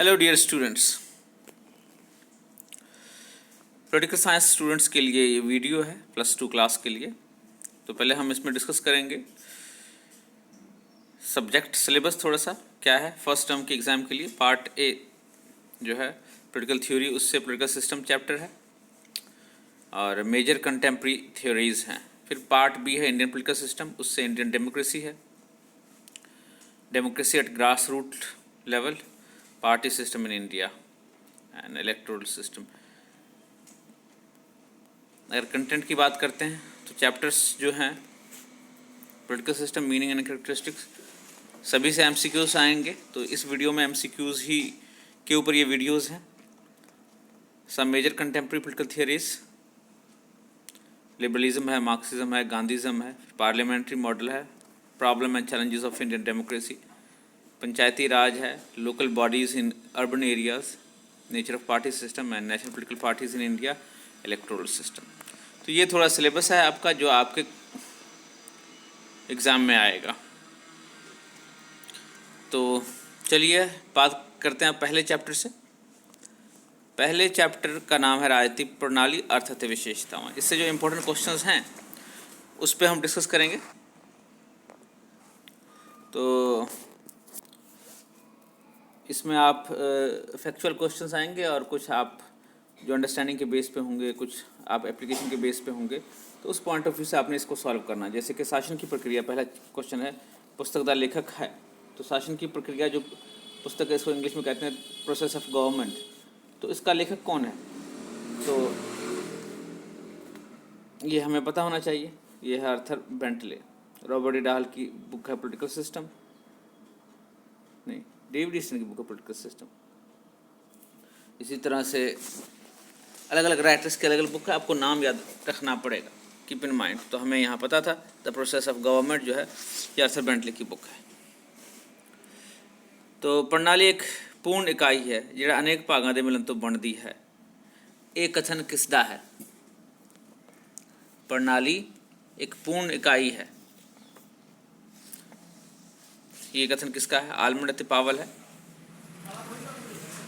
Hello dear students, political science students के लिए ये वीडियो है +2 क्लास के लिए। तो पहले हम इसमें डिस्कस करेंगे सब्जेक्ट सिलेबस थोड़ा सा क्या है फर्स्ट टर्म के एग्ज़ाम के लिए। पार्ट ए जो है पॉलिटिकल थ्योरी, उससे पॉलिटिकल सिस्टम चैप्टर है और मेजर कंटेम्प्रेरी थ्योरीज हैं। फिर पार्ट बी है इंडियन पॉलिटिकल सिस्टम, उससे इंडियन डेमोक्रेसी है, democracy at grass root level, party system in India and electoral system. अगर कंटेंट की बात करते हैं तो चैप्टर्स जो हैं political system, meaning and characteristics, सभी से एमसीक्यूज आएंगे। तो इस वीडियो में एमसीक्यूज ही के ऊपर ये वीडियोस हैं। सब major contemporary political theories, liberalism है, मार्क्सिज्म है, गांधीज्म है, पार्लियामेंट्री मॉडल है, problem and challenges of Indian democracy, panchayati raj है, local bodies in urban areas, nature of party system and national political parties in India, electoral system. तो ये थोड़ा syllabus है आपका जो आपके एग्ज़ाम में आएगा। तो चलिए बात करते हैं पहले चैप्टर से। पहले चैप्टर का नाम है राजनीतिक प्रणाली, अर्थतः विशेषताएं। इससे जो इम्पोर्टेंट क्वेश्चंस हैं उस पर हम डिस्कस करेंगे। तो इसमें आप फैक्चुअल क्वेश्चंस आएंगे और कुछ आप जो अंडरस्टैंडिंग के बेस पे होंगे, कुछ आप एप्लीकेशन के बेस पे होंगे। तो उस पॉइंट ऑफ व्यू से आपने इसको सॉल्व करना है। जैसे कि शासन की प्रक्रिया, पहला क्वेश्चन है, पुस्तक का लेखक है। तो शासन की प्रक्रिया जो पुस्तक है, इसको इंग्लिश में कहते हैं प्रोसेस ऑफ गवर्नमेंट। तो इसका लेखक कौन है? तो ये हमें पता होना चाहिए। ये है आर्थर बेंटले। रॉबर्ट डाहल की बुक है पॉलिटिकल सिस्टम, नहीं, डेविड ईस्टन की बुक है पॉलिटिकल सिस्टम। इसी तरह से अलग अलग राइटर्स के अलग अलग बुक है, आपको नाम याद रखना पड़ेगा, कीप इन माइंड। तो हमें यहाँ पता था द प्रोसेस ऑफ गवर्नमेंट जो है ये आर्थर बेंटले की बुक है। तो प्रणाली एक पूर्ण इकाई है जिहड़ा अनेक भागां दे मिलन तो बनती है। ये कथन किसदा है? प्रणाली एक पूर्ण इकाई है, ये कथन किसका है? आलमंड अते पावल है,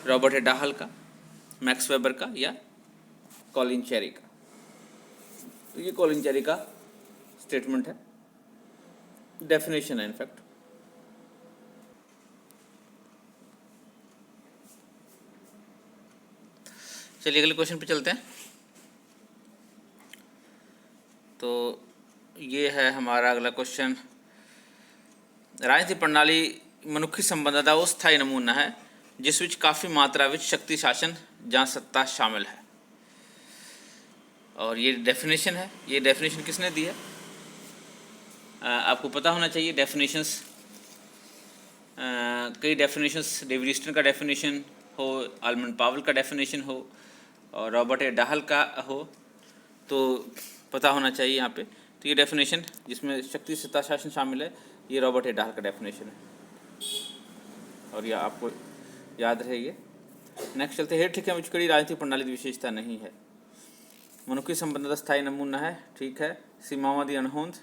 रॉबर्ट डाहल का, मैक्स वेबर का, या कॉलिन चेरी का? तो ये कॉलिन चेरी का स्टेटमेंट है, डेफिनेशन है इनफैक्ट। चलिए अगले क्वेश्चन पे चलते हैं। तो ये है हमारा अगला क्वेश्चन। राजनीतिक प्रणाली मनुखी संबंधां दा वो स्थाई नमूना है जिस विच काफ़ी मात्रा विच शक्ति शासन जां सत्ता शामिल है। और ये डेफिनेशन है। ये डेफिनेशन किसने दी है? आपको पता होना चाहिए डेफिनेशंस। कई डेफिनेशंस, डेविड ईस्टन का डेफिनेशन हो, आलमंड पावल का डेफिनेशन हो और रॉबर्ट डाहल का हो, तो पता होना चाहिए यहाँ पे। तो ये डेफिनेशन जिसमें शक्ति सत्ता शासन शामिल है, ये रॉबर्ट डाहल का डेफिनेशन है और यह आपको याद रहेगी। नेक्स्ट चलते, हेठ लिखे विच कड़ी राजनीतिक प्रणाली की विशेषता नहीं है। मनुखी संबंध का स्थायी नमूना है, ठीक है। सीमावां दी अणहोंद,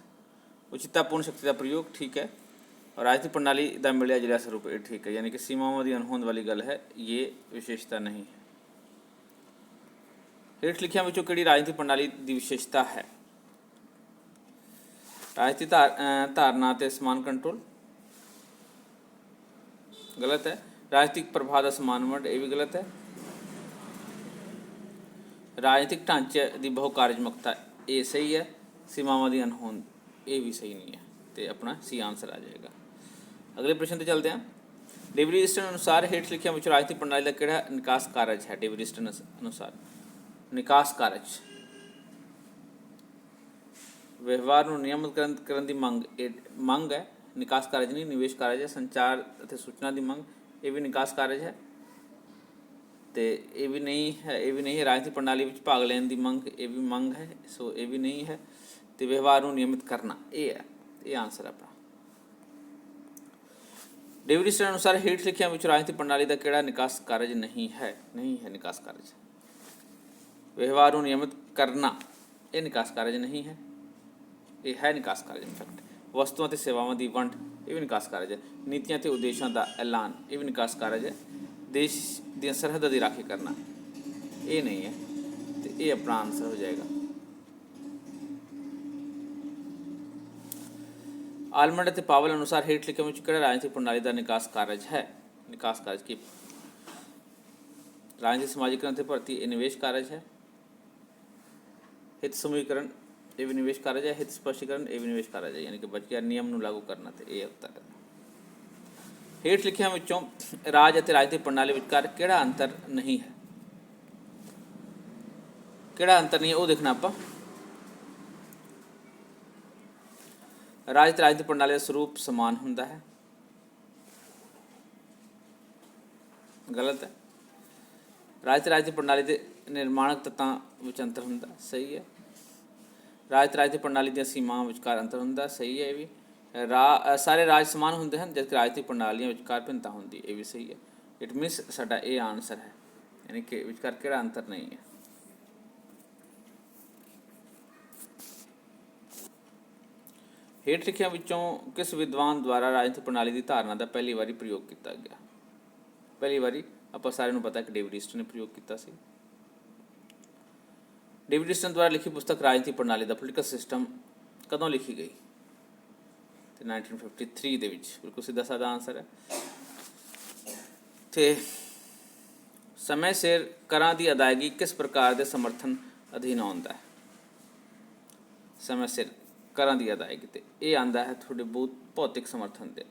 उचितापूर्ण शक्ति का प्रयोग, ठीक है। और राजनीतिक प्रणाली का मिलिया जिला स्वरूप, ठीक है। यानी कि सीमावां दी अणहोंद वाली गल है, ये विशेषता नहीं है। हेठ लिखियां विचों किहड़ी राजनीतिक प्रणाली की विशेषता है? राजनीतिक धारणा ते समान कंट्रोल, गलत है। राजनीतिक प्रभाव का समान वंड, ये भी गलत है। राजनीतिक ढांचे की बहुकार्यमकता, ये सही है। सीमावां दी अणहोंद, ये भी सही नहीं है। तो अपना सी आंसर आ जाएगा। अगले प्रश्न पर चलते हैं। डेविड ईस्टन अनुसार हेठ लिखियां विचों राजनीतिक प्रणाली का किहड़ा निकास कारज है? डेविड ईस्टन अनुसार निकास कारज व्यवहार ਨੂੰ ਨਿਯਮਿਤ ਕਰਨ ਦੀ ਮੰਗ ਹੈ। ਨਿਕਾਸ ਕਾਰਜ ਨਹੀਂ, ਨਿਵੇਸ਼ ਕਾਰਜ ਹੈ। ਸੰਚਾਰ ਅਤੇ ਸੂਚਨਾ ਦੀ ਮੰਗ, ਇਹ ਵੀ ਨਿਕਾਸ ਕਾਰਜ ਹੈ। ਤੇ ਇਹ ਵੀ ਨਹੀਂ ਹੈ। ਰਾਜਨੀਤਿਕ ਪ੍ਰਣਾਲੀ ਵਿੱਚ ਭਾਗ ਲੈਣ ਦੀ ਮੰਗ, ਇਹ ਵੀ ਮੰਗ ਹੈ, ਸੋ ਇਹ ਵੀ ਨਹੀਂ ਹੈ। ਤੇ ਵਿਵਹਾਰ ਨੂੰ ਨਿਯਮਿਤ ਕਰਨਾ, ਇਹ ਹੈ। ਇਹ ਆਨਸਰ ਆਪਣਾ। ਡੇਵਿਡ ਈਸਟਨ ਅਨੁਸਾਰ ਹੇਠ ਲਿਖਿਆਂ ਵਿੱਚ ਰਾਜਨੀਤਿਕ ਪ੍ਰਣਾਲੀ ਦਾ ਕਿਹੜਾ ਨਿਕਾਸ ਕਾਰਜ ਨਹੀਂ ਹੈ? ਨਹੀਂ ਹੈ ਨਿਕਾਸ ਕਾਰਜ। व्यवहार को नियमित करना, ये निकास कार्य नहीं है, ये है निकास कार्य। इनफैक्ट वस्तुओं ते सेवावां दी वंड, ये भी निकास कार्य है। नीतियां ते उद्देश्यों का ऐलान, ये भी निकास कार्य है। देश ਦੀਆਂ ਸਰਹੱਦਾਂ ਦੀ ਰਾਖੀ ਕਰਨਾ, ਇਹ ਨਹੀਂ ਹੈ ਤੇ ਇਹ ਆਪਣਾ ਆਨਸਰ ਹੋ ਜਾਏਗਾ। ਆਲਮੰਡ ਅਤੇ ਪਾਵਲ ਅਨੁਸਾਰ ਹੇਠ ਲਿਖੇ ਵਿੱਚ ਕਿਹੜਾ ਰਾਜਨੀਤਿਕ ਪ੍ਰਣਾਲੀ ਦਾ ਨਿਕਾਸ ਕਾਰਜ ਹੈ? ਨਿਕਾਸ ਕਾਰਜ ਕੀ? राजनीतिक समाजीकरण ਤੇ ਭਰਤੀ ਇਹ ਨਿਵੇਸ਼ ਕਾਰਜ ਹੈ। ਹਿੱਤ ਸਮੂਹੀਕਰਨ ਇਹ ਵੀ ਨਿਵੇਸ਼ ਕਾਰਜ ਹੈ। ਹਿੱਤ ਸਪਸ਼ਟੀਕਰਨ ਇਹ ਵੀ ਨਿਵੇਸ਼ ਕਾਰਜ ਹੈ, ਯਾਨੀ ਕਿ ਬਚ ਗਿਆ ਨਿਯਮ ਨੂੰ ਲਾਗੂ ਕਰਨਾ ਤੇ ਇਹ ਉੱਤਰ ਹੈ। ਹੇਠ ਲਿਖਿਆਂ ਵਿੱਚੋਂ ਰਾਜ ਅਤੇ ਰਾਜਨੀਤਿਕ ਪ੍ਰਣਾਲੀ ਵਿਚਕਾਰ ਕਿਹੜਾ ਅੰਤਰ ਨਹੀਂ ਹੈ? ਕਿਹੜਾ ਅੰਤਰ ਨਹੀਂ ਹੈ ਉਹ ਦੇਖਣਾ ਆਪਾਂ। ਰਾਜ ਅਤੇ ਰਾਜਨੀਤਿਕ ਪ੍ਰਣਾਲੀ ਦਾ ਸਰੂਪ ਸਮਾਨ ਹੁੰਦਾ ਹੈ, ਗਲਤ ਹੈ। ਰਾਜ ਅਤੇ ਰਾਜਨੀਤਿਕ ਪ੍ਰਣਾਲੀ ਦੇ ਨਿਰਮਾਣਕ ਤੱਤਾਂ ਵਿੱਚ ਅੰਤਰ ਹੁੰਦਾ, ਸਹੀ ਹੈ। ਰਾਜ ਅਤੇ ਰਾਜਨੀਤਿਕ ਪ੍ਰਣਾਲੀ ਦੀਆਂ ਸੀਮਾਵਾਂ ਵਿਚਕਾਰ ਅੰਤਰ ਹੁੰਦਾ, ਸਹੀ ਹੈ। ਇਹ ਵੀ ਸਾਰੇ ਰਾਜ ਸਮਾਨ ਹੁੰਦੇ ਹਨ ਜਦਕਿ ਰਾਜਨੀਤਿਕ ਪ੍ਰਣਾਲੀਆਂ ਵਿਚਕਾਰ ਭਿੰਨਤਾ ਹੁੰਦੀ, ਇਹ ਵੀ ਸਹੀ ਹੈ। ਇਟ ਮੀਨਸ ਸਾਡਾ ਇਹ ਆਨਸਰ ਹੈ, ਯਾਨੀ ਕਿ ਵਿਚਕਾਰ ਕਿਹੜਾ ਅੰਤਰ ਨਹੀਂ ਹੈ। ਹੇਠ ਲਿਖਿਆਂ ਵਿੱਚੋਂ ਕਿਸ ਵਿਦਵਾਨ ਦੁਆਰਾ ਰਾਜਨੀਤਿਕ ਪ੍ਰਣਾਲੀ ਦੀ ਧਾਰਨਾ ਦਾ ਪਹਿਲੀ ਵਾਰੀ ਪ੍ਰਯੋਗ ਕੀਤਾ ਗਿਆ? ਪਹਿਲੀ ਵਾਰੀ ਆਪਾਂ ਸਾਰਿਆਂ ਨੂੰ ਪਤਾ ਕਿ ਡੇਵਿਡ ਈਸਟਨ ਨੇ ਪ੍ਰਯੋਗ ਕੀਤਾ ਸੀ। ਡੇਵਿਡ ਈਸਟਨ ਦੁਆਰਾ ਲਿਖੀ ਪੁਸਤਕ ਰਾਜਨੀਤਿਕ ਪ੍ਰਣਾਲੀ ਦਾ ਪੋਲੀਟੀਕਲ ਸਿਸਟਮ ਕਦੋਂ ਲਿਖੀ ਗਈ? ਤੇ 1953 ਦੇ ਵਿੱਚ, ਬਿਲਕੁਲ ਸਿੱਧਾ ਸਾਦਾ ਆਨਸਰ ਹੈ। ਤੇ ਸਮੇਂ ਸਿਰ ਕਰਾਂ ਦੀ ਅਦਾਇਗੀ ਕਿਸ ਪ੍ਰਕਾਰ ਦੇ ਸਮਰਥਨ ਅਧੀਨ ਆਉਂਦਾ ਹੈ? ਸਮੇਂ ਸਿਰ ਕਰਾਂ ਦੀ ਅਦਾਇਗੀ ਤੇ ਇਹ ਆਉਂਦਾ ਹੈ ਤੁਹਾਡੇ ਬਹੁਤ ਭੌਤਿਕ ਸਮਰਥਨ ਦੇ।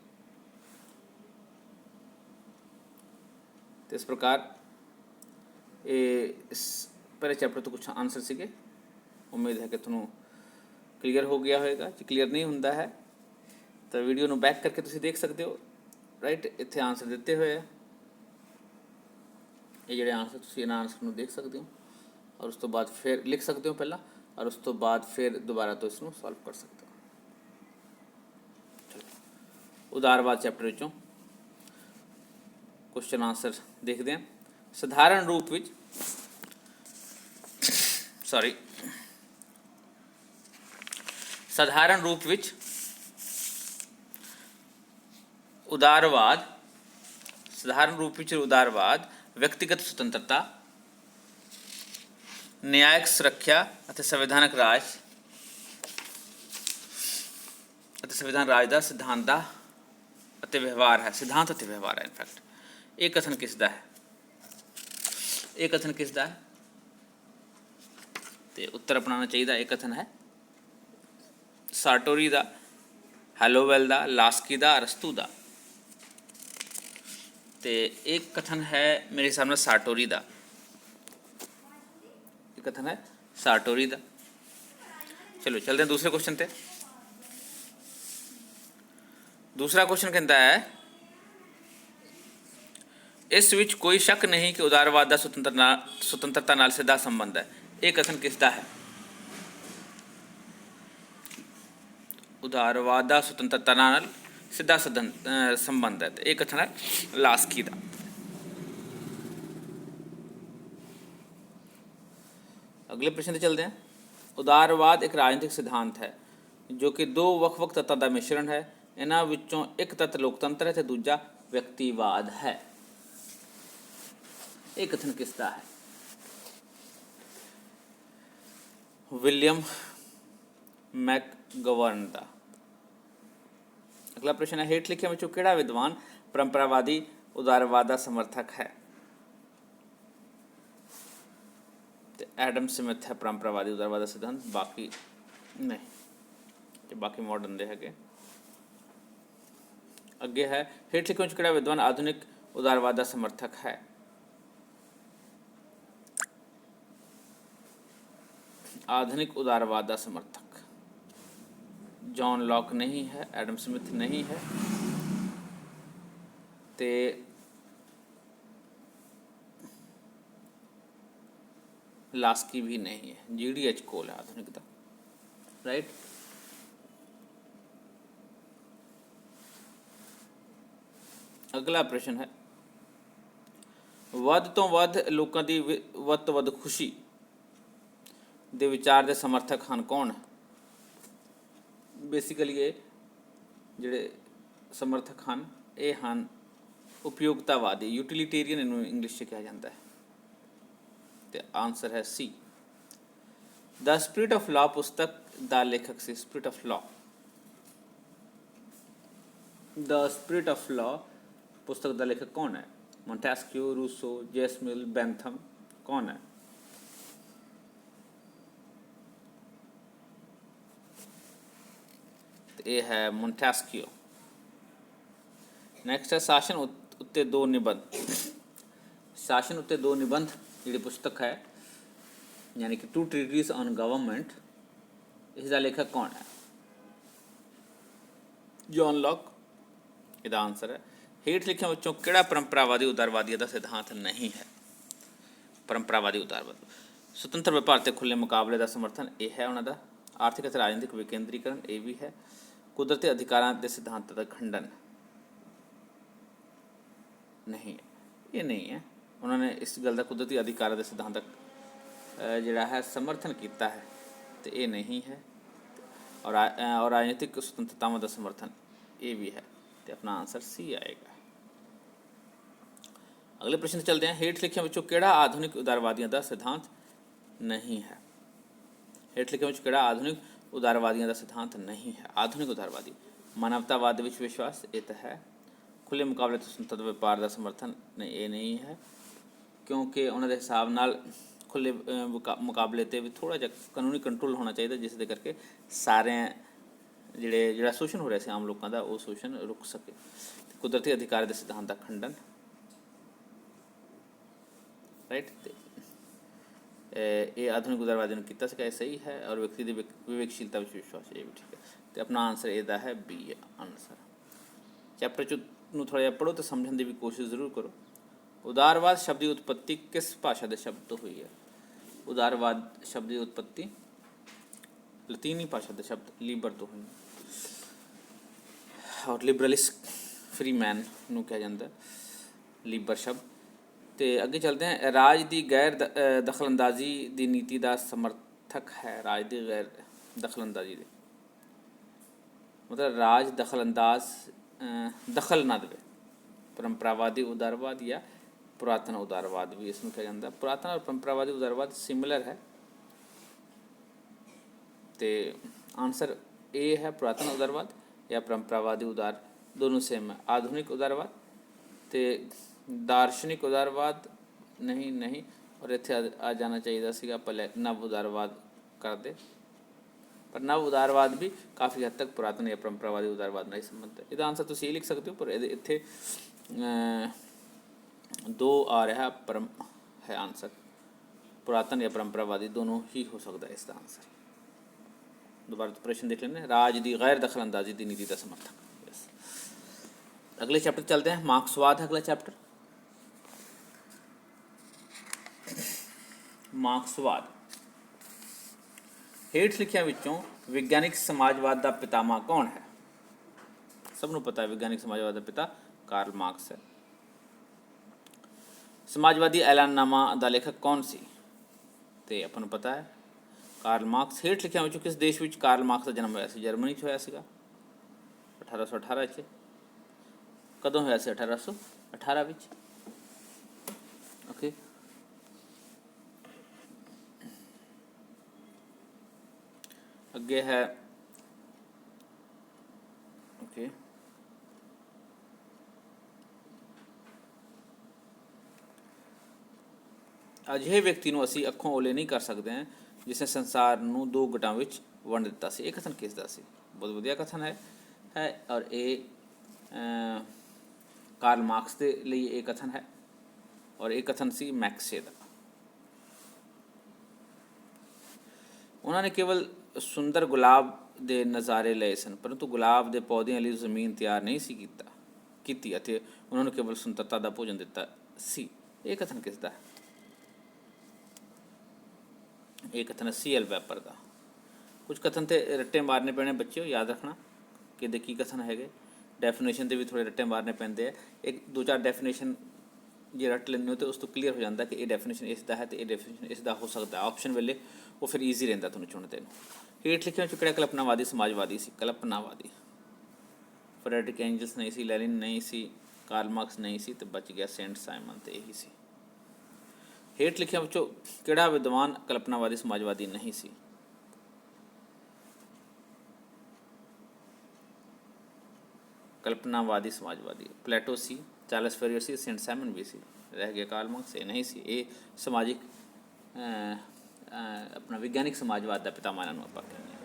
ਤੇ ਇਸ ਪ੍ਰਕਾਰ ਇਹ ਇਸ ਪਹਿਲੇ ਚੈਪਟਰ ਤੋਂ ਕੁਛ ਆਨਸਰ ਸੀਗੇ। ਉਮੀਦ ਹੈ ਕਿ ਤੁਹਾਨੂੰ ਕਲੀਅਰ ਹੋ ਗਿਆ ਹੋਵੇਗਾ। ਜੇ ਕਲੀਅਰ ਨਹੀਂ ਹੁੰਦਾ ਹੈ ਤਾਂ ਵੀਡੀਓ ਨੂੰ ਬੈਕ ਕਰਕੇ ਤੁਸੀਂ ਦੇਖ ਸਕਦੇ ਹੋ। ਰਾਈਟ, ਇੱਥੇ ਆਨਸਰ ਦਿੱਤੇ ਹੋਏ ਆ। ਇਹ ਜਿਹੜੇ ਆਨਸਰ ਤੁਸੀਂ ਇਹਨਾਂ ਆਨਸਰ ਨੂੰ ਦੇਖ ਸਕਦੇ ਹੋ ਔਰ ਉਸ ਤੋਂ ਬਾਅਦ ਫਿਰ ਲਿਖ ਸਕਦੇ ਹੋ ਪਹਿਲਾਂ, ਔਰ ਉਸ ਤੋਂ ਬਾਅਦ ਫਿਰ ਦੁਬਾਰਾ ਤੋਂ ਇਸ ਨੂੰ ਸੋਲਵ ਕਰ ਸਕਦੇ ਹੋ। ਚਲੋ ਉਦਾਰਵਾਦ ਚੈਪਟਰ ਵਿੱਚੋਂ ਕੁਐਸਚਨ ਆਨਸਰ ਦੇਖਦੇ ਹਾਂ। ਸਧਾਰਨ ਰੂਪ ਵਿੱਚ ਸਧਾਰਨ ਰੂਪ ਵਿੱਚ ਉਦਾਰਵਾਦ ਵਿਅਕਤੀਗਤ ਸੁਤੰਤਰਤਾ, ਨਿਆਇਕ ਸੁਰੱਖਿਆ ਅਤੇ ਸੰਵਿਧਾਨਕ ਰਾਜ ਦਾ ਸਿਧਾਂਤ ਅਤੇ ਵਿਵਹਾਰ ਹੈ। ਇਨਫੈਕਟ ਇਹ ਕਥਨ ਕਿਸ ਦਾ ਹੈ? ਤੇ ਉੱਤਰ ਅਪਣਾਉਣਾ ਚਾਹੀਦਾ। ਇਹ ਕਥਨ ਹੈ ਸਾਰਟੋਰੀ ਦਾ, ਹੈਲੋਵੈਲ ਦਾ, ਲਾਸਕੀ ਦਾ, ਅਰਸਤੂ ਦਾ। ਤੇ ਇਹ ਕਥਨ ਹੈ ਮੇਰੇ ਹਿਸਾਬ ਨਾਲ ਸਾਰਟੋਰੀ ਦਾ। ਇਹ ਕਥਨ ਹੈ ਸਾਰਟੋਰੀ ਦਾ। ਚਲੋ ਚਲਦੇ ਹਾਂ ਦੂਸਰੇ ਕੁਐਸਚਨ ਤੇ। ਦੂਸਰਾ ਕੁਐਸਚਨ ਕਹਿੰਦਾ ਹੈ ਇਸ ਵਿੱਚ ਕੋਈ ਸ਼ੱਕ ਨਹੀਂ ਕਿ ਉਦਾਰਵਾਦ ਦਾ ਸੁਤੰਤਰਤਾ ਨਾਲ ਸਿੱਧਾ ਸੰਬੰਧ ਹੈ। ਇਹ ਕਥਨ ਕਿਸ ਦਾ ਹੈ? ਉਦਾਰਵਾਦ ਦਾ ਸੁਤੰਤਰਤਾ ਨਾਲ ਸਿੱਧਾ ਸੰਬੰਧ ਹੈ ਤੇ ਇਹ ਕਥਨ ਹੈ ਲਾਸਕੀ ਦਾ। ਅਗਲੇ ਪ੍ਰਸ਼ਨ ਤੇ ਚਲਦੇ ਹਾਂ। ਉਦਾਰਵਾਦ ਇੱਕ ਰਾਜਨੀਤਿਕ ਸਿਧਾਂਤ ਹੈ ਜੋ ਕਿ ਦੋ ਵੱਖ-ਵੱਖ ਤੱਤਾਂ ਦਾ ਮਿਸ਼ਰਣ ਹੈ। ਇਹਨਾਂ ਵਿੱਚੋਂ ਇੱਕ ਤੱਤ ਲੋਕਤੰਤਰ ਹੈ ਤੇ ਦੂਜਾ ਵਿਅਕਤੀਵਾਦ ਹੈ। ਇਹ ਕਥਨ ਕਿਸ ਦਾ ਹੈ? ਵਿਲੀਅਮ ਮੈਕਗਵਰਨ ਦਾ। ਅਗਲਾ ਪ੍ਰਸ਼ਨ ਹੈ ਹੇਠ ਲਿਖਿਆਂ ਵਿੱਚੋਂ ਕਿਹੜਾ ਵਿਦਵਾਨ ਪਰੰਪਰਾਵਾਦੀ ਉਦਾਰਵਾਦ ਦਾ ਸਮਰਥਕ ਹੈ? ਤੇ ਐਡਮ ਸਮਿਥ ਹੈ ਪਰੰਪਰਾਵਾਦੀ ਉਦਾਰਵਾਦ ਦਾ ਸਿਧਾਂਤ, ਬਾਕੀ ਨਹੀਂ ਤੇ ਬਾਕੀ ਮਾਡਰਨ ਦੇ ਹੈਗੇ। ਅੱਗੇ ਹੈ ਹੇਠ ਲਿਖਿਆਂ ਵਿੱਚ ਕਿਹੜਾ ਵਿਦਵਾਨ ਆਧੁਨਿਕ ਉਦਾਰਵਾਦ ਦਾ ਸਮਰਥਕ ਹੈ? ਆਧੁਨਿਕ ਉਦਾਰਵਾਦ ਦਾ ਸਮਰਥਕ ਜੌਨ ਲੌਕ ਨਹੀਂ ਹੈ, ਐਡਮ ਸਮਿਥ ਨਹੀਂ ਹੈ ਤੇ ਲਾਸਕੀ ਵੀ ਨਹੀਂ ਹੈ। GDH ਕੋਲ ਹੈ ਆਧੁਨਿਕ ਦਾ। ਰਾਈਟ, ਅਗਲਾ ਪ੍ਰਸ਼ਨ ਹੈ ਵੱਧ ਤੋਂ ਵੱਧ ਲੋਕਾਂ ਦੀ ਵੱਧ ਤੋਂ ਵੱਧ ਖੁਸ਼ੀ ਦੇ ਵਿਚਾਰ ਦੇ ਸਮਰਥਕ ਹਨ ਕੌਣ? ਬੇਸਿਕਲੀ ਇਹ ਜਿਹੜੇ ਸਮਰਥਕ ਹਨ ਇਹ ਹਨ ਉਪਯੋਗਤਾਵਾਦੀ, ਯੂਟਿਲਿਟੇਰੀਅਨ ਇਹਨੂੰ ਇੰਗਲਿਸ਼ 'ਚ ਕਿਹਾ ਜਾਂਦਾ ਹੈ। ਤੇ ਆਨਸਰ ਹੈ C. The spirit of law ਪੁਸਤਕ ਦਾ ਲੇਖਕ ਸੀ। Spirit of law, the spirit of law ਪੁਸਤਕ ਦਾ ਲੇਖਕ ਕੌਣ ਹੈ? ਮੋਂਟੈਸਕਿਊ, ਰੂਸੋ, ਜੈਸਮਿਲ, ਬੈਂਥਮ, ਕੌਣ ਹੈ? ਇਹ ਹੈ ਮੋਂਟੈਸਕਿਊ। ਨੈਕਸਟ ਹੈ ਸ਼ਾਸਨ ਉੱਤੇ ਦੋ ਨਿਬੰਧ। ਸ਼ਾਸਨ ਉੱਤੇ ਦੋ ਨਿਬੰਧ ਜਿਹੜੀ ਪੁਸਤਕ ਹੈ, ਯਾਨੀ ਕਿ ਟੂ ਟ੍ਰੀਟੀਜ਼ ਔਨ ਗਵਰਨਮੈਂਟ, ਇਸ ਦਾ ਲੇਖਕ ਕੌਣ ਹੈ? John lock. ਇਹਦਾ ਆਨਸਰ ਹੈ। ਹੇਠ ਲਿਖਿਆਂ ਵਿੱਚੋਂ ਕਿਹੜਾ ਪਰੰਪਰਾਵਾਦੀ ਉਦਾਰਵਾਦੀਆਂ ਦਾ ਸਿਧਾਂਤ ਨਹੀਂ ਹੈ? ਪਰੰਪਰਾਵਾਦੀ ਉਦਾਰਵਾਦ, ਸੁਤੰਤਰ ਵਪਾਰ ਤੇ ਖੁੱਲ੍ਹੇ ਮੁਕਾਬਲੇ ਦਾ ਸਮਰਥਨ, ਇਹ ਹੈ ਉਹਨਾਂ ਦਾ। ਆਰਥਿਕ ਅਤੇ ਰਾਜਨੀਤਿਕ ਵਿਕੇਂਦਰੀਕਰਨ, ਇਹ ਵੀ ਹੈ। ਕੁਦਰਤੀ ਅਧਿਕਾਰਾਂ ਦੇ ਸਿਧਾਂਤ ਦਾ ਖੰਡਨ, ਨਹੀਂ ਹੈ, ਇਹ ਨਹੀਂ ਹੈ। ਉਹਨਾਂ ਨੇ ਇਸ ਗੱਲ ਦਾ ਕੁਦਰਤੀ ਅਧਿਕਾਰਾਂ ਦੇ ਸਿਧਾਂਤ ਦਾ ਜਿਹੜਾ ਹੈ ਸਮਰਥਨ ਕੀਤਾ ਹੈ, ਤੇ ਇਹ ਨਹੀਂ ਹੈ। ਔਰ ਰਾਜਨੀਤਿਕ ਸੁਤੰਤਰਤਾਵਾਂ ਦਾ ਸਮਰਥਨ, ਇਹ ਵੀ ਹੈ। ਤੇ ਆਪਣਾ ਆਨਸਰ ਸੀ ਆਏਗਾ। ਅਗਲੇ ਪ੍ਰਸ਼ਨ 'ਤੇ ਚੱਲਦੇ ਹਾਂ। ਹੇਠ ਲਿਖਿਆਂ ਵਿੱਚੋਂ ਕਿਹੜਾ ਆਧੁਨਿਕ ਉਦਾਰਵਾਦੀਆਂ ਦਾ ਸਿਧਾਂਤ ਨਹੀਂ ਹੈ? ਹੇਠ ਲਿਖਿਆਂ ਵਿੱਚ ਕਿਹੜਾ ਆਧੁਨਿਕ ਉਦਾਰਵਾਦੀਆਂ ਦਾ ਸਿਧਾਂਤ ਨਹੀਂ ਹੈ? ਆਧੁਨਿਕ ਉਦਾਰਵਾਦੀ, ਮਾਨਵਤਾਵਾਦ ਵਿੱਚ ਵਿਸ਼ਵਾਸ, ਇਹ ਤਾਂ ਹੈ। ਖੁੱਲ੍ਹੇ ਮੁਕਾਬਲੇ ਤੋਂ ਸੁਤੰਤਰ ਵਪਾਰ ਦਾ ਸਮਰਥਨ, ਨਹੀਂ, ਇਹ ਨਹੀਂ ਹੈ, ਕਿਉਂਕਿ ਉਹਨਾਂ ਦੇ ਹਿਸਾਬ ਨਾਲ ਖੁੱਲ੍ਹੇ ਮੁਕਾਬਲੇ 'ਤੇ ਵੀ ਥੋੜ੍ਹਾ ਜਿਹਾ ਕਾਨੂੰਨੀ ਕੰਟਰੋਲ ਹੋਣਾ ਚਾਹੀਦਾ, ਜਿਸ ਦੇ ਕਰਕੇ ਸਾਰਿਆਂ ਜਿਹੜਾ ਸ਼ੋਸ਼ਣ ਹੋ ਰਿਹਾ ਸੀ ਆਮ ਲੋਕਾਂ ਦਾ, ਉਹ ਸ਼ੋਸ਼ਣ ਰੁਕ ਸਕੇ। ਕੁਦਰਤੀ ਅਧਿਕਾਰ ਦੇ ਸਿਧਾਂਤ ਦਾ ਖੰਡਨ, ਰਾਈਟ। ਤੇ ਇਹ ਆਧੁਨਿਕ ਉਦਾਰਵਾਦੀ ਨੂੰ ਕੀਤਾ ਸੀਗਾ, ਇਹ ਸਹੀ ਹੈ। ਔਰ ਵਿਅਕਤੀ ਦੀ ਵਿਵੇਕਸ਼ੀਲਤਾ ਵਿੱਚ ਵਿਸ਼ਵਾਸ, ਇਹ ਵੀ ਠੀਕ ਹੈ। ਤੇ ਆਪਣਾ ਆਨਸਰ ਇਹਦਾ ਹੈ ਬੀ ਆਨਸਰ। ਚੈਪਟਰ 'ਚ ਨੂੰ ਥੋੜ੍ਹਾ ਜਿਹਾ ਪੜ੍ਹੋ ਅਤੇ ਸਮਝਣ ਦੀ ਵੀ ਕੋਸ਼ਿਸ਼ ਜ਼ਰੂਰ ਕਰੋ। ਉਦਾਰਵਾਦ ਸ਼ਬਦ ਦੀ ਉਤਪੱਤੀ ਕਿਸ ਭਾਸ਼ਾ ਦੇ ਸ਼ਬਦ ਤੋਂ ਹੋਈ ਹੈ? ਉਦਾਰਵਾਦ ਸ਼ਬਦ ਦੀ ਉਤਪੱਤੀ ਲਤੀਨੀ ਭਾਸ਼ਾ ਦੇ ਸ਼ਬਦ ਲੀਬਰ ਤੋਂ ਹੋਈ। ਔਰ ਲਿਬਰਲਿਸਟ ਫਰੀ ਮੈਨ ਨੂੰ ਕਿਹਾ ਜਾਂਦਾ ਲੀਬਰ ਸ਼ਬਦ। ਤੇ ਅੱਗੇ ਚੱਲਦੇ ਹਾਂ। ਰਾਜ ਦੀ ਗੈਰ ਦਖਲਅੰਦਾਜ਼ੀ ਦੀ ਨੀਤੀ ਦਾ ਸਮਰਥਕ ਹੈ। ਰਾਜ ਦੀ ਗੈਰ ਦਖਲਅੰਦਾਜ਼ੀ ਦੇ ਮਤਲਬ ਰਾਜ ਦਖਲ ਨਾ ਦੇਵੇ। ਪਰੰਪਰਾਵਾਦੀ ਉਦਾਰਵਾਦ ਜਾਂ ਪੁਰਾਤਨ ਉਦਾਰਵਾਦ ਵੀ ਇਸ ਨੂੰ ਕਿਹਾ ਜਾਂਦਾ। ਪੁਰਾਤਨ ਔਰ ਪਰੰਪਰਾਵਾਦੀ ਉਦਾਰਵਾਦ ਸਿਮਿਲਰ ਹੈ, ਤੇ ਆਨਸਰ ਇਹ ਹੈ ਪੁਰਾਤਨ ਉਦਾਰਵਾਦ ਜਾਂ ਪਰੰਪਰਾਵਾਦੀ ਉਦਾਰ, ਦੋਨੋਂ ਸੇਮ ਹੈ। ਆਧੁਨਿਕ ਉਦਾਰਵਾਦ ਤੇ ਦਾਰਸ਼ਨਿਕ ਉਦਾਰਵਾਦ ਨਹੀਂ। ਔਰ ਇੱਥੇ ਆ ਜਾਣਾ ਚਾਹੀਦਾ ਸੀਗਾ ਪਹਿਲੇ ਨਵ ਉਦਾਰਵਾਦ ਕਰਦੇ, ਪਰ ਨਵ ਉਦਾਰਵਾਦ ਵੀ ਕਾਫੀ ਹੱਦ ਤੱਕ ਪੁਰਾਤਨ ਜਾਂ ਪਰੰਪਰਾਵਾਦੀ ਉਦਾਰਵਾਦ ਨਾਲ ਹੀ ਸੰਬੰਧਿਤ ਹੈ। ਇਹਦਾ ਆਨਸਰ ਤੁਸੀਂ ਇਹ ਲਿਖ ਸਕਦੇ ਹੋ, ਪਰ ਇਹਦੇ ਇੱਥੇ ਦੋ ਆ ਰਿਹਾ ਹੈ ਆਨਸਰ। ਪੁਰਾਤਨ ਜਾਂ ਪਰੰਪਰਾਵਾਦੀ ਦੋਨੋਂ ਹੀ ਹੋ ਸਕਦਾ ਹੈ ਇਸਦਾ ਆਨਸਰ। दोबारा तो प्रश्न देख लेना। राज की गैर दखल अंदाजी की नीति का समर्थक। यस, अगले चैप्टर चलते हैं। मार्क्सवाद है अगला चैप्टर। मार्क्सवाद हेठ लिखिया विचों विज्ञानिक समाजवाद का पितामह कौन है? सबनों पता है विज्ञानिक समाजवाद का पिता कार्ल मार्क्स है। समाजवादी ऐलाननामा का लेखक कौन सी? तो अपन पता है कार्ल मार्क्स। हेठ लिखिया विचों किस देश में कार्ल मार्क्स का जन्म होया सी? जर्मनी होया सीगा 1818 कदों होया सी? 1818 विच। ओके, अगे है ओके ਅਜਿਹੇ ਵਿਅਕਤੀ ਨੂੰ ਅਸੀਂ ਅੱਖੋਂ ਓਲੇ ਨਹੀਂ ਕਰ ਸਕਦੇ ਹਾਂ ਜਿਸ ਨੇ ਸੰਸਾਰ ਨੂੰ ਦੋ ਗੁੱਟਾਂ ਵਿੱਚ ਵੰਡ ਦਿੱਤਾ ਸੀ। ਇਹ ਕਥਨ ਕਿਸ ਦਾ ਸੀ? ਬਹੁਤ ਵਧੀਆ ਕਥਨ ਹੈ ਔਰ ਇਹ ਕਾਰਲ ਮਾਰਕਸ ਦੇ ਲਈ ਇਹ ਕਥਨ ਹੈ ਔਰ ਇਹ ਕਥਨ ਸੀ ਮੈਕਸੇ ਦਾ। ਉਹਨਾਂ ਨੇ ਕੇਵਲ ਸੁੰਦਰ ਗੁਲਾਬ ਦੇ ਨਜ਼ਾਰੇ ਲਏ ਸਨ, ਪਰੰਤੂ ਗੁਲਾਬ ਦੇ ਪੌਦਿਆਂ ਲਈ ਜ਼ਮੀਨ ਤਿਆਰ ਨਹੀਂ ਸੀ ਕੀਤੀ ਅਤੇ ਉਹਨਾਂ ਨੂੰ ਕੇਵਲ ਸੁੰਦਰਤਾ ਦਾ ਭੋਜਨ ਦਿੱਤਾ ਸੀ। ਇਹ ਕਥਨ ਕਿਸ ਦਾ ਹੈ? ਇਹ ਕਥਨ ਸੀ.ਐਲ. ਵੈਪਰ ਦਾ। ਕੁਝ ਕਥਨ ਤੇ ਰੱਟੇ ਮਾਰਨੇ ਪੈਣੇ ਬੱਚਿਓ, ਯਾਦ ਰੱਖਣਾ ਕਿ ਇਹਦੇ ਕੀ ਕਥਨ ਹੈਗੇ। ਡੈਫੀਨੇਸ਼ਨ ਤੇ ਵੀ ਥੋੜ੍ਹੇ ਰੱਟੇ ਮਾਰਨੇ ਪੈਂਦੇ ਆ। ਇੱਕ ਦੋ ਚਾਰ ਡੈਫੀਨੇਸ਼ਨ ਜੇ ਰੱਟ ਲੈਂਦੇ ਹੋ ਤਾਂ ਉਸ ਤੋਂ ਕਲੀਅਰ ਹੋ ਜਾਂਦਾ ਕਿ ਇਹ ਡੈਫੀਨੇਸ਼ਨ ਇਸ ਦਾ ਹੈ ਅਤੇ ਇਹ ਡੈਫੀਨੇਸ਼ਨ ਇਸ ਦਾ ਹੋ ਸਕਦਾ। ਆਪਸ਼ਨ ਵੇਲੇ ਉਹ ਫਿਰ ਈਜ਼ੀ ਰਹਿੰਦਾ ਤੁਹਾਨੂੰ ਚੁਣਦੇ ਨੂੰ। ਹੇਠ ਲਿਖਿਆਂ ਵਿੱਚ ਕਿਹੜਾ ਕਲਪਨਾਵਾਦੀ ਸਮਾਜਵਾਦੀ ਸੀ? ਕਲਪਨਾਵਾਦੀ ਫਰੈਡਰਿਕ ਐਂਜਲਸ ਨਹੀਂ ਸੀ, ਲੈਨਿਨ ਨਹੀਂ ਸੀ, ਕਾਰਲ ਮਾਰਕਸ ਨਹੀਂ ਸੀ ਤੇ ਬਚ ਗਿਆ ਸੇਂਟ ਸਾਈਮਨ ਤੇ ਇਹੀ ਸੀ। ਹੇਠ ਲਿਖਿਆਂ ਵਿੱਚੋਂ ਕਿਹੜਾ ਵਿਦਵਾਨ ਕਲਪਨਾਵਾਦੀ ਸਮਾਜਵਾਦੀ ਨਹੀਂ ਸੀ? ਕਲਪਨਾਵਾਦੀ ਸਮਾਜਵਾਦੀ ਪਲੇਟੋ ਸੀ, ਚਾਰਲਸ ਫੋਰੀਅਰ ਸੀ, ਸੇਂਟ ਸਾਈਮਨ ਵੀ ਸੀ। ਰਹਿ ਗਿਆ ਕਾਰਲ ਮਾਰਕਸ, ਇਹ ਨਹੀਂ ਸੀ। ਇਹ ਸਮਾਜਿਕ ਆਪਣਾ ਵਿਗਿਆਨਿਕ ਸਮਾਜਵਾਦ ਦਾ ਪਿਤਾਮਾ ਇਹਨਾਂ ਨੂੰ ਆਪਾਂ ਕਹਿੰਦੇ ਹਾਂ।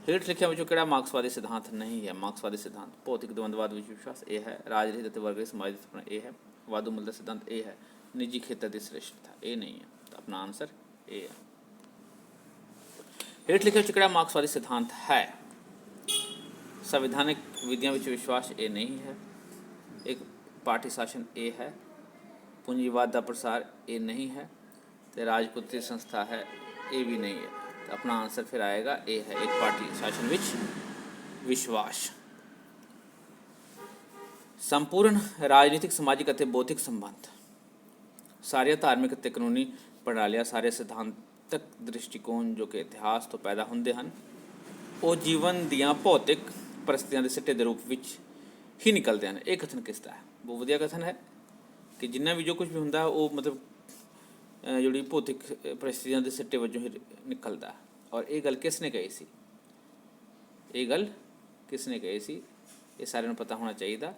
ਹੇਠ ਲਿਖਿਆਂ ਵਿੱਚੋਂ ਕਿਹੜਾ ਮਾਰਕਸਵਾਦੀ ਸਿਧਾਂਤ ਨਹੀਂ ਹੈ? ਮਾਰਕਸਵਾਦੀ ਸਿਧਾਂਤ ਭੌਤਿਕ ਦਵੰਦਵਾਦ ਵਿੱਚ ਵਿਸ਼ਵਾਸ, ਇਹ ਹੈ। ਰਾਜ ਰਹਿਤ ਅਤੇ ਵਰਗ ਸਮਾਜ ਦਾ ਸੁਪਨਾ, ਇਹ ਹੈ। ਵਾਧੂ ਮੁੱਲ ਦਾ ਸਿਧਾਂਤ, ਇਹ ਹੈ। ਨਿੱਜੀ ਖੇਤਰ ਦੀ ਸ੍ਰੇਸ਼ਟਤਾ, ਇਹ ਨਹੀਂ ਹੈ। ਤਾਂ ਆਪਣਾ ਆਨਸਰ ਇਹ ਹੈ। ਹੇਠ ਲਿਖੇ ਵਿੱਚ ਕਿਹੜਾ ਮਾਰਕਸਵਾਦੀ ਸਿਧਾਂਤ ਹੈ? ਸੰਵਿਧਾਨਿਕ ਵਿਧੀਆਂ ਵਿੱਚ ਵਿਸ਼ਵਾਸ, ਇਹ ਨਹੀਂ ਹੈ। ਇੱਕ ਪਾਰਟੀ ਸ਼ਾਸਨ, ਇਹ ਹੈ। ਪੂੰਜੀਵਾਦ ਦਾ ਪ੍ਰਸਾਰ, ਇਹ ਨਹੀਂ ਹੈ। ਤੇ ਰਾਜਪੂਤੀ ਸੰਸਥਾ ਹੈ, ਇਹ ਵੀ ਨਹੀਂ ਹੈ। ਤਾਂ ਆਪਣਾ ਆਨਸਰ ਫਿਰ ਆਏਗਾ ਇਹ ਹੈ, ਇੱਕ ਪਾਰਟੀ ਸ਼ਾਸਨ ਵਿੱਚ ਵਿਸ਼ਵਾਸ। ਸੰਪੂਰਨ ਰਾਜਨੀਤਿਕ, ਸਮਾਜਿਕ ਅਤੇ ਬੌਧਿਕ ਸੰਬੰਧ। ਸਾਰੀਆਂ ਧਾਰਮਿਕ ਅਤੇ ਕਾਨੂੰਨੀ ਪ੍ਰਣਾਲੀਆਂ, ਸਾਰੇ ਸਿਧਾਂਤਕ ਦ੍ਰਿਸ਼ਟੀਕੋਣ ਜੋ ਕਿ ਇਤਿਹਾਸ ਤੋਂ ਪੈਦਾ ਹੁੰਦੇ ਹਨ, ਉਹ ਜੀਵਨ ਦੀਆਂ ਭੌਤਿਕ ਪਰਿਸਥਿਤੀਆਂ ਦੇ ਸਿੱਟੇ ਦੇ ਰੂਪ ਵਿੱਚ ਹੀ ਨਿਕਲਦੇ ਹਨ। ਇਹ ਕਥਨ ਕਿਸ ਦਾ ਹੈ? ਬਹੁਤ ਵਧੀਆ ਕਥਨ ਹੈ ਕਿ ਜਿੰਨਾ ਵੀ ਜੋ ਕੁਝ ਵੀ ਹੁੰਦਾ ਉਹ ਮਤਲਬ ਜਿਹੜੀ ਭੌਤਿਕ ਪਰਿਸਥਿਤੀਆਂ ਦੇ ਸਿੱਟੇ ਵਜੋਂ ਹੀ ਨਿਕਲਦਾ। ਔਰ ਇਹ ਗੱਲ ਕਿਸ ਨੇ ਕਹੀ ਸੀ? ਇਹ ਗੱਲ ਕਿਸ ਨੇ ਕਹੀ ਸੀ? ਇਹ ਸਾਰਿਆਂ ਨੂੰ ਪਤਾ ਹੋਣਾ ਚਾਹੀਦਾ,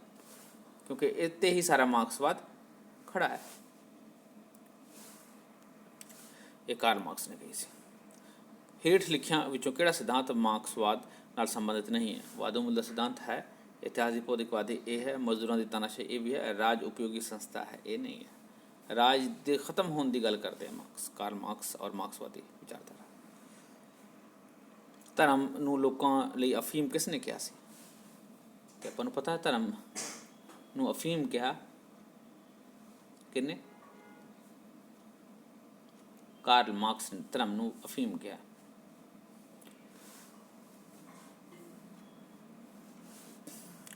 ਕਿਉਂਕਿ ਇਹ 'ਤੇ ਹੀ ਸਾਰਾ ਮਾਰਕਸਵਾਦ ਖੜਾ ਹੈ। ਇਹ ਕਾਰਲ ਮਾਰਕਸ ਨੇ ਕਹੀ ਸੀ। ਹੇਠ ਲਿਖਿਆਂ ਵਿੱਚੋਂ ਕਿਹੜਾ ਸਿਧਾਂਤ ਮਾਰਕਸਵਾਦ ਨਾਲ ਸੰਬੰਧਿਤ ਨਹੀਂ ਹੈ? ਵਾਧੂ ਮੁੱਲ ਦਾ ਸਿਧਾਂਤ ਹੈ। ਇਤਿਹਾਸ ਦੀ ਭੌਤਿਕਵਾਦੀ, ਇਹ ਹੈ। ਮਜ਼ਦੂਰਾਂ ਦੀ ਤਾਨਾਸ਼ਾਹੀ, ਇਹ ਵੀ ਹੈ। ਰਾਜ ਉਪਯੋਗੀ ਸੰਸਥਾ ਹੈ, ਇਹ ਨਹੀਂ ਹੈ। ਰਾਜ ਦੇ ਖਤਮ ਹੋਣ ਦੀ ਗੱਲ ਕਰਦੇ ਆ ਕਾਰਲ ਮਾਰਕਸ ਔਰ ਮਾਰਕਸਵਾਦੀ ਵਿਚਾਰਧਾਰਾ। ਧਰਮ ਨੂੰ ਲੋਕਾਂ ਲਈ ਅਫੀਮ ਕਿਸ ਨੇ ਕਿਹਾ ਸੀ? ਤੇ ਆਪਾਂ ਨੂੰ ਪਤਾ ਹੈ ਧਰਮ ਨੂੰ ਅਫੀਮ ਕਿਹਾ ਕਿਹਨੇ? ਕਾਰਲ ਮਾਰਕਸ ਨੇ ਧਰਮ ਨੂੰ ਅਫੀਮ ਕਿਹਾ।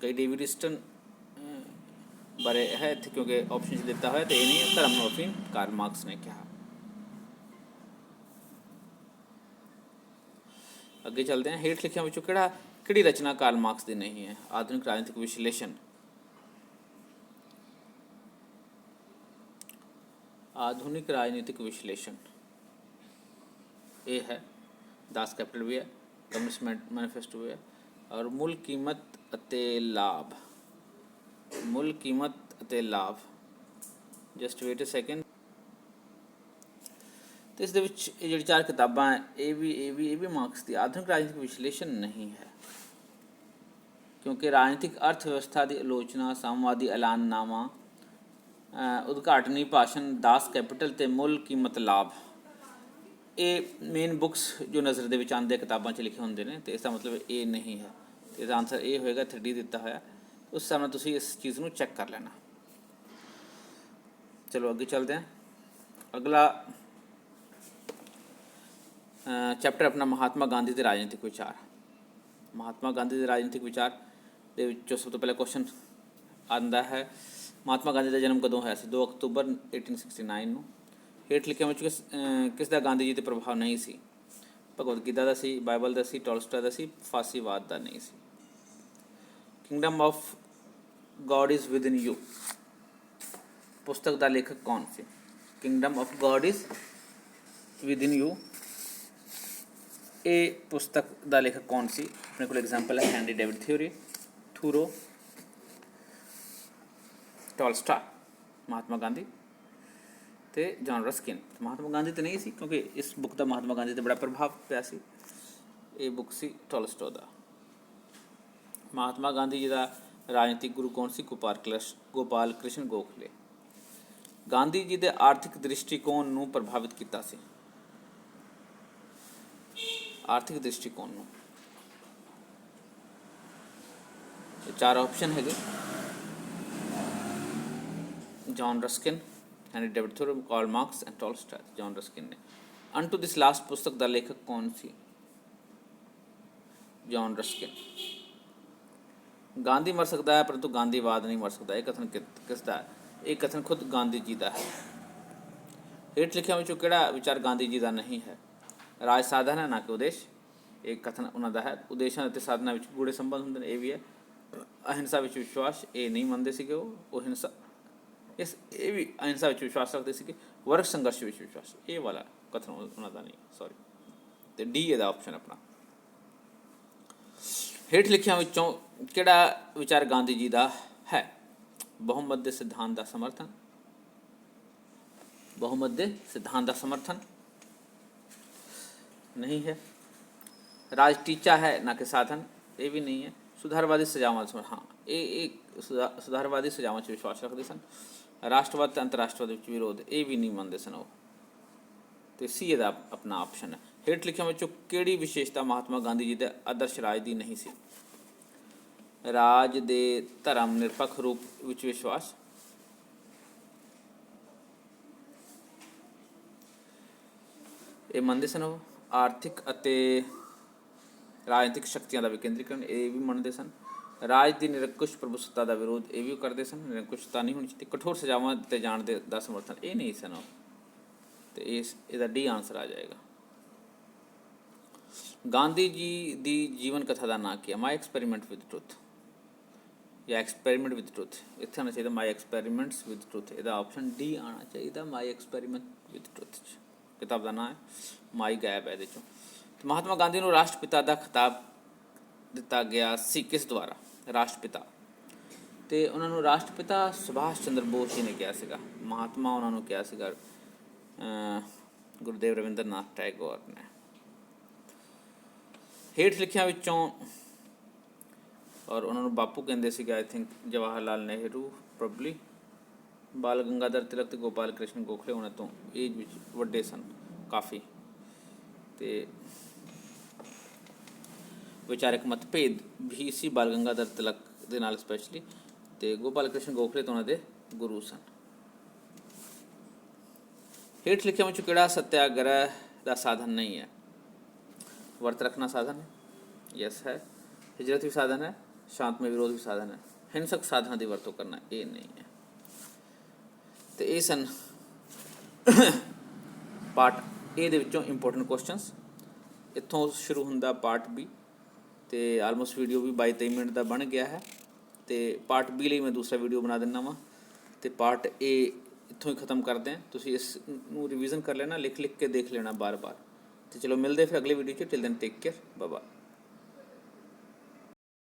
ਕਈ ਡੇਵਿਡ ਈਸਟਨ ਬਾਰੇ ਹੈ ਇੱਥੇ, ਕਿਉਂਕਿ ਆਪਸ਼ਨ 'ਚ ਦਿੱਤਾ ਹੋਇਆ ਤੇ ਇਹ ਨਹੀਂ ਹੈ। ਧਰਮ ਨੂੰ ਅਫੀਮ ਕਾਰਲ ਮਾਰਕਸ ਨੇ ਕਿਹਾ। ਅੱਗੇ ਚੱਲਦੇ ਹਾਂ। ਹੇਠ ਲਿਖਿਆਂ ਵਿੱਚੋਂ ਕਿਹੜੀ ਰਚਨਾ ਕਾਰਲ ਮਾਰਕਸ ਦੀ ਨਹੀਂ ਹੈ? ਆਧੁਨਿਕ ਰਾਜਨੀਤਿਕ ਵਿਸ਼ਲੇਸ਼ਣ। ਆਧੁਨਿਕ ਰਾਜਨੀਤਿਕ ਵਿਸ਼ਲੇਸ਼ਣ, ਇਹ ਹੈ। ਦਾਸ ਕੈਪੀਟਲ ਵੀ ਹੈ, ਕਮਿਊਨਿਸਟ ਮੈਨੀਫੈਸਟੋ ਵੀ ਹੈ, ਔਰ ਮੁੱਲ ਕੀਮਤ ਅਤੇ ਲਾਭ। ਮੁੱਲ ਕੀਮਤ ਅਤੇ ਲਾਭ, ਜਸਟ ਵੇਟ ਅ ਸੈਕਿੰਡ। ਤੇ ਇਸ ਦੇ ਵਿੱਚ ਇਹ ਜਿਹੜੀ 4 ਕਿਤਾਬਾਂ ਹੈ, ਇਹ ਵੀ ਮਾਰਕਸ ਦੀ। ਆਧੁਨਿਕ ਰਾਜਨੀਤਿਕ ਵਿਸ਼ਲੇਸ਼ਣ ਨਹੀਂ ਹੈ, ਕਿਉਂਕਿ ਰਾਜਨੀਤਿਕ ਅਰਥ ਵਿਵਸਥਾ ਦੀ ਆਲੋਚਨਾ, ਸਾਮਵਾਦੀ ਐਲਾਨਨਾਮਾ, ਉਦਘਾਟਨੀ ਭਾਸ਼ਣ, ਦਾਸ ਕੈਪੀਟਲ ਤੇ ਮੁੱਲ ਕੀਮਤ ਲਾਭ, ਇਹ ਮੇਨ ਬੁੱਕਸ ਜੋ ਨਜ਼ਰ ਦੇ ਵਿੱਚ ਆਉਂਦੇ ਕਿਤਾਬਾਂ 'ਚ ਲਿਖੇ ਹੁੰਦੇ ਨੇ। ਤੇ ਇਸ ਦਾ ਮਤਲਬ ਇਹ ਨਹੀਂ ਹੈ। ਇਹਦਾ ਆਨਸਰ ਇਹ ਹੋਏਗਾ। 3D ਦਿੱਤਾ ਹੋਇਆ, ਉਸ ਹਿਸਾਬ ਨਾਲ ਤੁਸੀਂ ਇਸ ਚੀਜ਼ ਨੂੰ ਚੈੱਕ ਕਰ ਲੈਣਾ। ਚਲੋ ਅੱਗੇ ਚੱਲਦੇ ਹਾਂ। ਅਗਲਾ ਚੈਪਟਰ ਆਪਣਾ ਮਹਾਤਮਾ ਗਾਂਧੀ ਦੇ ਰਾਜਨੀਤਿਕ ਵਿਚਾਰ। ਮਹਾਤਮਾ ਗਾਂਧੀ ਦੇ ਰਾਜਨੀਤਿਕ ਵਿਚਾਰ ਦੇ ਵਿੱਚੋਂ ਸਭ ਤੋਂ ਪਹਿਲਾਂ ਕੁਐਸਚਨ ਆਉਂਦਾ ਹੈ, ਮਹਾਤਮਾ ਗਾਂਧੀ ਦਾ ਜਨਮ ਕਦੋਂ ਹੋਇਆ ਸੀ? 2 ਅਕਤੂਬਰ 1869 ਨੂੰ। ਹੇਠ ਲਿਖਿਆਂ ਵਿੱਚ ਕਿਸ ਦਾ ਗਾਂਧੀ ਜੀ 'ਤੇ ਪ੍ਰਭਾਵ ਨਹੀਂ ਸੀ? ਭਗਵਦ ਗੀਤਾ ਦਾ ਸੀ, ਬਾਈਬਲ ਦਾ ਸੀ, ਟੋਲਸਟਾਏ ਦਾ ਸੀ, ਫਾਸੀਵਾਦ ਦਾ ਨਹੀਂ ਸੀ। Kingdom of God is within you ਪੁਸਤਕ ਦਾ ਲੇਖਕ ਕੌਣ ਸੀ? Kingdom of God is within you, ਇਹ ਪੁਸਤਕ ਦਾ ਲੇਖਕ ਕੌਣ ਸੀ? ਆਪਣੇ ਕੋਲ ਐਗਜ਼ਾਮਪਲ ਹੈ ਹੈਨਰੀ ਡੇਵਿਡ ਥੂਰੋ, ਟੋਲਸਟਾਏ, ਮਹਾਤਮਾ ਗਾਂਧੀ ਤੇ ਜੌਨ ਰਸਕਿਨ। ਮਹਾਤਮਾ ਗਾਂਧੀ ਤਾਂ ਨਹੀਂ ਸੀ, ਕਿਉਂਕਿ ਇਸ ਬੁੱਕ ਦਾ ਮਹਾਤਮਾ ਗਾਂਧੀ 'ਤੇ ਬੜਾ ਪ੍ਰਭਾਵ ਪਿਆ ਸੀ। ਇਹ ਬੁੱਕ ਸੀ ਟੋਲਸਟਾਏ ਦਾ। ਮਹਾਤਮਾ ਗਾਂਧੀ ਜੀ ਦਾ ਰਾਜਨੀਤਿਕ ਗੁਰੂ ਕੌਣ ਸੀ? ਗੋਪਾਲ ਕ੍ਰਿਸ਼ਨ ਗੋਖਲੇ। ਗਾਂਧੀ ਜੀ ਦੇ ਆਰਥਿਕ ਦ੍ਰਿਸ਼ਟੀਕੋਣ ਨੂੰ ਪ੍ਰਭਾਵਿਤ ਕੀਤਾ ਸੀ? ਆਰਥਿਕ ਦ੍ਰਿਸ਼ਟੀਕੋਣ ਨੂੰ 4 ਆਪਸ਼ਨ ਹੈਗੇ। John Ruskin, Henry David Thoreau, Karl Marx and Tolstoy. John Ruskin ਨੇ। ਅਨਟੂ ਦਿਸ ਲਾਸਟ ਪੁਸਤਕ ਦਾ ਲੇਖਕ ਕੌਣ ਸੀ? John Ruskin. ਗਾਂਧੀ ਮਰ ਸਕਦਾ ਹੈ ਪਰੰਤੂ ਗਾਂਧੀਵਾਦ ਨਹੀਂ ਮਰ ਸਕਦਾ, ਇਹ ਕਥਨ ਕਿਸ ਦਾ ਹੈ? ਇਹ ਕਥਨ ਖੁਦ ਗਾਂਧੀ ਜੀ ਦਾ ਹੈ। ਹੇਠ ਲਿਖਿਆਂ ਵਿੱਚੋਂ ਕਿਹੜਾ ਵਿਚਾਰ ਗਾਂਧੀ ਜੀ ਦਾ ਨਹੀਂ ਹੈ? ਰਾਜ ਸਾਧਨ ਹੈ ਨਾ ਕਿ ਉਦੇਸ਼, ਇਹ ਕਥਨ ਉਹਨਾਂ ਦਾ ਹੈ। ਉਦੇਸ਼ਾਂ ਅਤੇ ਸਾਧਨਾਂ ਵਿੱਚ ਗੂੜੇ ਸੰਬੰਧ ਹੁੰਦੇ ਨੇ, ਇਹ ਵੀ ਹੈ। ਅਹਿੰਸਾ ਵਿੱਚ ਵਿਸ਼ਵਾਸ, ਇਹ ਨਹੀਂ ਮੰਨਦੇ ਸੀਗੇ ਉਹ ਹਿੰਸਾ, ਇਹ ਵੀ ਅਹਿੰਸਾ ਵਿੱਚ ਵਿਸ਼ਵਾਸ ਰੱਖਦੇ ਸੀਗੇ। ਵਰਗ ਸੰਘਰਸ਼ ਵਿੱਚ ਵਿਸ਼ਵਾਸ, ਇਹ ਵਾਲਾ ਕਥਨ ਉਹਨਾਂ ਦਾ ਨਹੀਂ, ਸੌਰੀ। ਤੇ ਡੀ ਇਹਦਾ ਆਪਸ਼ਨ ਆਪਣਾ। ਹੇਠ ਲਿਖਿਆਂ ਵਿੱਚੋਂ ਕਿਹੜਾ ਵਿਚਾਰ ਗਾਂਧੀ ਜੀ ਦਾ ਹੈ? ਬਹੁਮਤ ਦੇ ਸਿਧਾਂਤ ਦਾ ਸਮਰਥਨ, ਬਹੁਮਤ ਦੇ ਸਿਧਾਂਤ ਦਾ ਸਮਰਥਨ ਨਹੀਂ ਹੈ। ਰਾਜ ਟੀਚਾ ਹੈ ਨਾ ਕਿ ਸਾਧਨ, ਇਹ ਵੀ ਨਹੀਂ ਹੈ। ਸੁਧਾਰਵਾਦੀ ਸਜ਼ਾਵਾਂ, ਹਾਂ ਇਹ ਸੁਧਾਰਵਾਦੀ ਸਜ਼ਾਵਾਂ 'ਚ ਵਿਸ਼ਵਾਸ ਰੱਖਦੇ ਸਨ। ਰਾਸ਼ਟਰਵਾਦ ਅਤੇ ਅੰਤਰਰਾਸ਼ਟਰਵਾਦ ਵਿੱਚ ਵਿਰੋਧ, ਇਹ ਵੀ ਨਹੀਂ ਮੰਨਦੇ ਸਨ ਉਹ। ਤੇ ਸੀ ਇਹਦਾ ਆਪਣਾ ਆਪਸ਼ਨ ਹੈ। ਹੇਠ ਲਿਖਿਆਂ ਵਿੱਚੋਂ ਕਿਹੜੀ ਵਿਸ਼ੇਸ਼ਤਾ ਮਹਾਤਮਾ ਗਾਂਧੀ ਜੀ ਦੇ ਆਦਰਸ਼ ਰਾਜ ਦੀ ਨਹੀਂ ਸੀ? ਰਾਜ ਦੇ ਧਰਮ ਨਿਰਪੱਖ ਰੂਪ ਵਿੱਚ ਵਿਸ਼ਵਾਸ, ਇਹ ਮੰਨਦੇ ਸਨ ਉਹ। ਆਰਥਿਕ ਅਤੇ ਰਾਜਨੀਤਿਕ ਸ਼ਕਤੀਆਂ ਦਾ ਵਿਕੇਂਦਰੀਕਰਨ, ਇਹ ਵੀ ਮੰਨਦੇ ਸਨ। ਰਾਜ ਦੀ ਨਿਰੰਕੁਸ਼ ਪ੍ਰਭੂਸੱਤਾ ਦਾ ਵਿਰੋਧ, ਇਹ ਵੀ ਕਰਦੇ ਸਨ, ਨਿਰੰਕੁਸ਼ਤਾ ਨਹੀਂ ਹੋਣੀ ਚਾਹੀਦੀ। ਕਠੋਰ ਸਜ਼ਾਵਾਂ 'ਤੇ ਜਾਣ ਦਾ ਸਮਰਥਨ, ਇਹ ਨਹੀਂ ਸਨ ਉਹ। ਤੇ ਇਹਦਾ ਡੀ ਆਨਸਰ ਆ ਜਾਏਗਾ। ਗਾਂਧੀ ਜੀ ਦੀ ਜੀਵਨ ਕਥਾ ਦਾ ਨਾਂ ਕੀ ਹੈ? ਮਾਈ ਐਕਸਪੈਰੀਮੈਂਟ ਵਿਦ ਟਰੁੱਥ ਜਾਂ ਐਕਸਪੈਰੀਮੈਂਟ ਵਿਦ ਟਰੁੱਥ, ਇੱਥੇ ਆਉਣਾ ਚਾਹੀਦਾ ਮਾਈ ਐਕਸਪੈਰੀਮੈਂਟਸ ਵਿਦ ਟਰੁੱਥ। ਇਹਦਾ ਆਪਸ਼ਨ ਡੀ ਆਉਣਾ ਚਾਹੀਦਾ, ਮਾਈ ਐਕਸਪੈਰੀਮੈਂਟ ਵਿਦ ਟਰੁੱਥ। ਕਿਤਾਬ ਦਾ ਨਾਂ ਹੈ, ਮਾਈ ਗਾਇਬ ਹੈ ਇਹਦੇ 'ਚੋਂ। ਮਹਾਤਮਾ ਗਾਂਧੀ ਨੂੰ ਰਾਸ਼ਟਰਪਿਤਾ ਦਾ ਖਿਤਾਬ ਦਿੱਤਾ ਗਿਆ ਸੀ ਕਿਸ ਦੁਆਰਾ? ਰਾਸ਼ਟਰਪਿਤਾ, ਤੇ ਉਹਨਾਂ ਨੂੰ ਰਾਸ਼ਟਰਪਿਤਾ ਸੁਭਾਸ਼ ਚੰਦਰ ਬੋਸ ਜੀ ਨੇ ਕਿਹਾ ਸੀਗਾ। ਮਹਾਤਮਾ ਉਹਨਾਂ ਨੂੰ ਕਿਹਾ ਸੀਗਾ ਗੁਰੂਦੇਵ ਰਵਿੰਦਰਨਾਥ ਟੈਗੋਰ ਨੇ। ਹੇਠ ਲਿਖਿਆਂ ਵਿੱਚੋਂ, ਔਰ ਉਹਨਾਂ ਨੂੰ ਬਾਪੂ ਕਹਿੰਦੇ ਸੀਗੇ I think Jawahar Lal Nehru probably, Bal Gangadhar Tilak ਅਤੇ ਗੋਪਾਲ ਕ੍ਰਿਸ਼ਨ ਗੋਖਲੇ ਉਹਨਾਂ ਤੋਂ ਏਜ ਵਿੱਚ ਵੱਡੇ ਸਨ ਕਾਫੀ। ਤੇ ਵਿਚਾਰਕ ਮਤਭੇਦ ਵੀ ਸੀ ਬਾਲ ਗੰਗਾਧਰ ਤਿਲਕ ਦੇ ਨਾਲ ਸਪੈਸ਼ਲੀ, ਤੇ ਗੋਪਾਲ ਕ੍ਰਿਸ਼ਨ ਗੋਖਲੇ ਤੋਂ ਉਹਨਾਂ ਦੇ ਗੁਰੂ ਸਨ। ਹੇਠ ਲਿਖਿਆਂ ਵਿੱਚੋਂ ਕਿਹੜਾ ਸੱਤਿਆਗ੍ਰਹਿ ਦਾ ਸਾਧਨ ਨਹੀਂ ਹੈ? ਵਰਤ ਰੱਖਣਾ ਸਾਧਨ ਹੈ, ਯਸ ਹੈ। ਹਿਜਰਤ ਵੀ ਸਾਧਨ ਹੈ, ਸ਼ਾਂਤਮਈ ਵਿਰੋਧ ਵੀ ਸਾਧਨ ਹੈ। ਹਿੰਸਕ ਸਾਧਨਾਂ ਦੀ ਵਰਤੋਂ ਕਰਨਾ, ਇਹ ਨਹੀਂ ਹੈ। ਤੇ ਇਹ ਸਨ ਪਾਰਟ ਏ ਦੇ ਵਿੱਚੋਂ ਇੰਪੋਰਟੈਂਟ ਕੁਐਸਚਨਸ। ਇੱਥੋਂ ਸ਼ੁਰੂ ਹੁੰਦਾ ਪਾਰਟ ਬੀ, ਤੇ ਆਲਮੋਸਟ ਵੀਡੀਓ ਵੀ 22-23 ਮਿੰਟ ਦਾ ਬਣ ਗਿਆ ਹੈ। ਤੇ ਪਾਰਟ ਬੀ ਲਈ ਮੈਂ ਦੂਸਰਾ ਵੀਡੀਓ ਬਣਾ ਦਿੰਦਾ ਵਾਂ, ਤੇ ਪਾਰਟ ਏ ਇੱਥੋਂ ਹੀ ਖ਼ਤਮ ਕਰਦੇ ਹਾਂ। ਤੁਸੀਂ ਇਸ ਨੂੰ ਰਿਵੀਜ਼ਨ ਕਰ ਲੈਣਾ, ਲਿਖ ਕੇ ਦੇਖ ਲੈਣਾ ਬਾਰ-ਬਾਰ। ਤੇ ਚਲੋ ਮਿਲਦੇ ਫਿਰ ਅਗਲੇ ਵੀਡੀਓ 'ਚ। Till then take care, bye bye.